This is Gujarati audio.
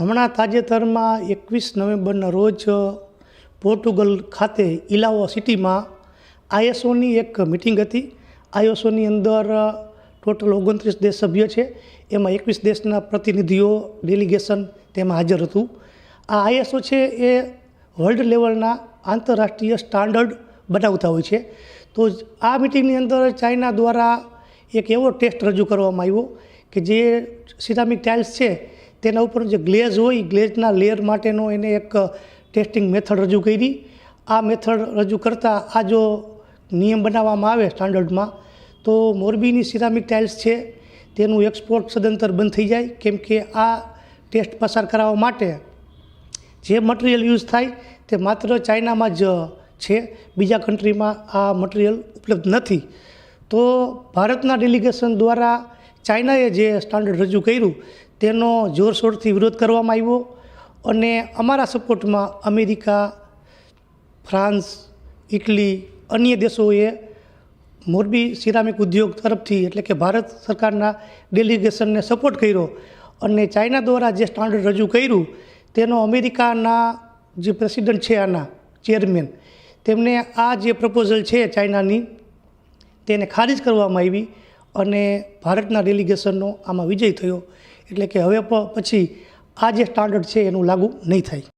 હમણાં તાજેતરમાં 21 નવેમ્બરના રોજ પોર્ટુગલ ખાતે ઇલાવો સિટીમાં આઈએસઓની એક મિટિંગ હતી. આઈએસઓની અંદર ટોટલ 29 દેશ સભ્ય છે. એમાં 21 દેશના પ્રતિનિધિઓ ડેલિગેશન તેમાં હાજર હતું. આ આઈએસઓ છે એ વર્લ્ડ લેવલના આંતરરાષ્ટ્રીય સ્ટાન્ડર્ડ બનાવતા હોય છે. તો આ મિટિંગની અંદર ચાઇના દ્વારા એક એવો ટેસ્ટ રજૂ કરવામાં આવ્યો કે જે સિરામિક ટાઇલ્સ છે તેના ઉપર જે ગ્લેઝ હોય ગ્લેઝના લેયર માટેનો એને એક ટેસ્ટિંગ મેથડ રજૂ કરી. આ મેથડ રજૂ કરતાં આ જો નિયમ બનાવવામાં આવે સ્ટાન્ડર્ડમાં તો મોરબીની સિરામિક ટાઇલ્સ છે તેનું એક્સપોર્ટ સદંતર બંધ થઈ જાય, કેમ કે આ ટેસ્ટ પસાર કરાવવા માટે જે મટીરિયલ યુઝ થાય તે માત્ર ચાઇનામાં જ છે, બીજા કન્ટ્રીમાં આ મટીરિયલ ઉપલબ્ધ નથી. તો ભારતના ડેલિગેશન દ્વારા ચાઇનાએ જે સ્ટાન્ડર્ડ રજૂ કર્યું તેનો જોરશોરથી વિરોધ કરવામાં આવ્યો અને અમારા સપોર્ટમાં અમેરિકા, ફ્રાન્સ, ઇટલી, અન્ય દેશોએ મોરબી સિરામિક ઉદ્યોગ તરફથી એટલે કે ભારત સરકારના ડેલિગેશનને સપોર્ટ કર્યો અને ચાઇના દ્વારા જે સ્ટાન્ડર્ડ રજૂ કર્યું તેનો અમેરિકાના જે પ્રેસિડન્ટ છે, આના ચેરમેન, તેમને આ જે પ્રપોઝલ છે ચાઇનાની તેને ખારિજ કરવામાં આવી અને ભારતના ડેલિગેશનનો આમાં વિજય થયો. એટલે કે હવે પછી આ જે સ્ટાન્ડર્ડ છે એનું લાગુ નહીં થાય.